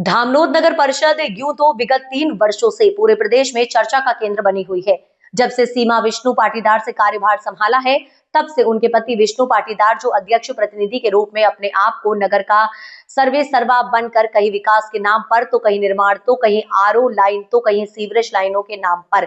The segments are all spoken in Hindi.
धामनोद नगर परिषद यूं तो विगत 3 वर्षों से पूरे प्रदेश में चर्चा का केंद्र बनी हुई है। जब से सीमा विष्णु पाटीदार से कार्यभार संभाला है, तब से उनके पति विष्णु पाटीदार जो अध्यक्ष प्रतिनिधि के रूप में अपने आप को नगर का सर्वे सर्वा बनकर कहीं विकास के नाम पर, तो कहीं निर्माण, तो कहीं आरओ लाइन, तो कहीं सीवरेज लाइनों के नाम पर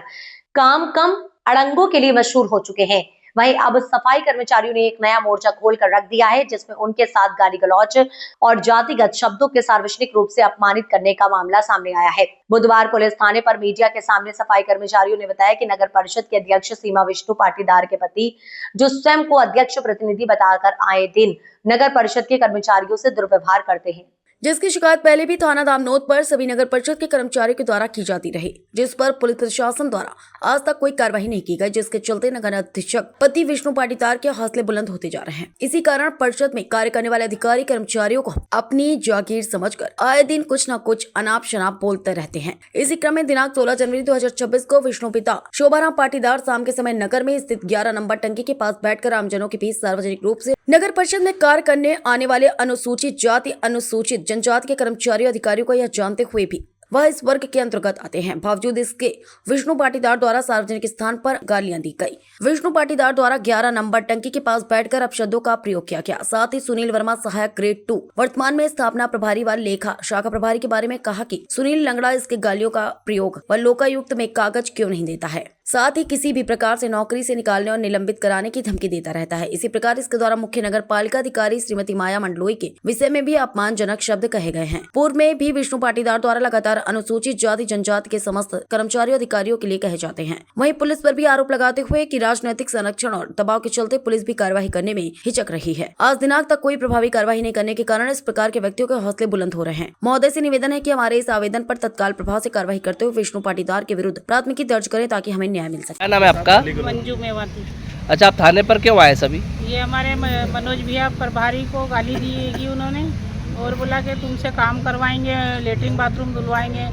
काम कम अड़ंगों के लिए मशहूर हो चुके हैं। वहीं अब सफाई कर्मचारियों ने एक नया मोर्चा खोलकर रख दिया है, जिसमें उनके साथ गाली गलौज और जातिगत शब्दों के सार्वजनिक रूप से अपमानित करने का मामला सामने आया है। बुधवार पुलिस थाने पर मीडिया के सामने सफाई कर्मचारियों ने बताया कि नगर परिषद के अध्यक्ष सीमा विष्णु पाटीदार के पति, जो स्वयं को अध्यक्ष प्रतिनिधि बताकर आए दिन नगर परिषद के कर्मचारियों से दुर्व्यवहार करते हैं, जिसकी शिकायत पहले भी थाना धामनोद पर सभी नगर परिषद के कर्मचारियों के द्वारा की जाती रही, जिस पर पुलिस प्रशासन द्वारा आज तक कोई कार्रवाई नहीं की गई, जिसके चलते नगर अधीक्षक पति विष्णु पाटीदार के हौसले बुलंद होते जा रहे हैं। इसी कारण परिषद में कार्य करने वाले अधिकारी कर्मचारियों को अपनी जागीर समझकर आए दिन कुछ न कुछ अनाप शनाप बोलते रहते हैं। इसी क्रम में दिनांक 16 जनवरी 2026 को विष्णु पिता शोभाराम पाटीदार शाम के समय नगर में स्थित 11 नंबर टंकी के पास बैठकर आमजनों के बीच सार्वजनिक रूप से नगर परिषद में कार्य करने आने वाले अनुसूचित जाति, अनुसूचित जनजाति के कर्मचारियों अधिकारियों को यह जानते हुए भी वह इस वर्ग के अंतर्गत आते हैं, बावजूद इसके विष्णु पाटीदार द्वारा सार्वजनिक स्थान पर गालियां दी गई। विष्णु पाटीदार द्वारा 11 नंबर टंकी के पास बैठकर अपशब्दों का प्रयोग किया गया। साथ ही सुनील वर्मा सहायक ग्रेड 2 वर्तमान में स्थापना प्रभारी व लेखा शाखा प्रभारी के बारे में कहा कि सुनील लंगड़ा इसके गालियों का प्रयोग व लोकायुक्त में कागज क्यों नहीं देता है। साथ ही किसी भी प्रकार से नौकरी से निकालने और निलंबित कराने की धमकी देता रहता है। इसी प्रकार इसके द्वारा मुख्य नगर पालिका अधिकारी श्रीमती माया मंडलोई के विषय में भी अपमानजनक शब्द कहे गए हैं। पूर्व में भी विष्णु पाटीदार द्वारा लगातार अनुसूचित जाति जनजाति के समस्त कर्मचारियों अधिकारियों के लिए कहे जाते हैं। वहीं पुलिस पर भी आरोप लगाते हुए कि राजनीतिक संरक्षण और दबाव के चलते पुलिस भी कार्रवाई करने में हिचक रही है। आज दिनांक तक कोई प्रभावी कार्रवाई नहीं करने के कारण इस प्रकार के व्यक्तियों के हौसले बुलंद हो रहे हैं। महोदय से निवेदन है कि हमारे इस आवेदन पर तत्काल प्रभाव से कार्रवाई करते हुए विष्णु पाटीदार के विरुद्ध प्राथमिकी दर्ज करें, ताकि हमें न्याय मिल सके। क्या नाम है आपका? मंजू मेवाती। अच्छा, आप थाने पर क्यों आए सभी? ये हमारे मनोज भैया प्रभारी को गाली दी उन्होंने, और बोला कि तुमसे काम करवाएंगे, लेटरिन बाथरूम धुलवाएंगे,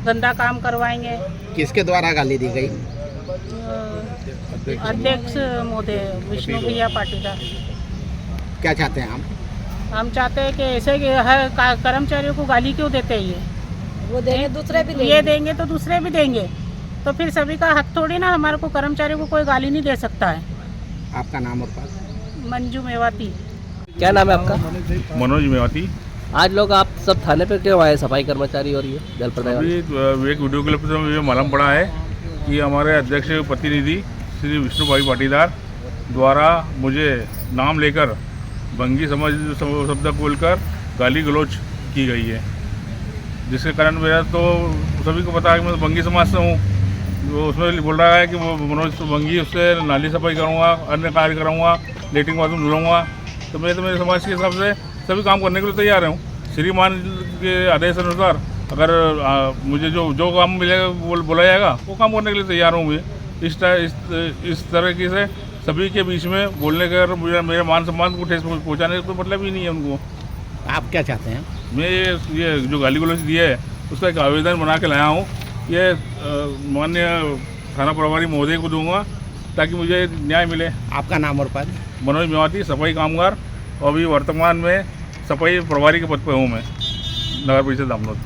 गंदा काम करवाएंगे। किसके द्वारा गाली दी गई? अध्यक्ष महोदय विष्णु भैया पाटीदार। क्या चाहते हैं हम चाहते हैं कि ऐसे हर कर्मचारियों को गाली क्यों देते हैं? वो देंगे दूसरे भी ये देंगे तो दूसरे भी देंगे, तो फिर सभी का हक थोड़ी ना, हमारे को कर्मचारियों को कोई गाली नहीं दे सकता है। आपका नाम और पद? मंजू मेवाती। क्या नाम है आपका? मनोज मेवाती। आज लोग आप सब थाने पर क्यों आए, सफाई कर्मचारी और ये जल प्रदाय? अभी एक वीडियो क्लिप से मुझे मालूम पड़ा है कि हमारे अध्यक्ष प्रतिनिधि श्री विष्णु भाई पाटीदार द्वारा मुझे नाम लेकर भंगी समझ शब्द बोलकर गाली गलौज की गई है, जिसके कारण मेरा तो सभी को पता है कि मैं भंगी समाज से हूँ। वो उसमें बोल रहा है कि वो मनोज भंगी, उससे नाली सफाई करूँगा, अन्य कार्य कराऊँगा, लेटरिन बाथरूम धुलूँगा। तो मैं तो मेरे समाज के हिसाब से सभी काम करने के लिए तैयार हूँ। श्रीमान के आदेश अनुसार अगर मुझे जो काम मिलेगा बोला जाएगा वो काम करने के लिए तैयार हूँ मैं। इस तरीके से सभी के बीच में बोलने का मेरे मान सम्मान को ठेस पहुँचाने का कोई मतलब ही नहीं है उनको। आप क्या चाहते हैं? मैं ये जो गाली गलौज दिया है उसका एक आवेदन बना के लाया हूँ। ये माननीय थाना प्रभारी महोदय को दूंगा ताकि मुझे न्याय मिले। आपका नाम और पद? मनोज मेवाती, सफाई कामगार, और अभी वर्तमान में सफाई प्रभारी के पद पर हूँ मैं, नगर परिषद धामनोद।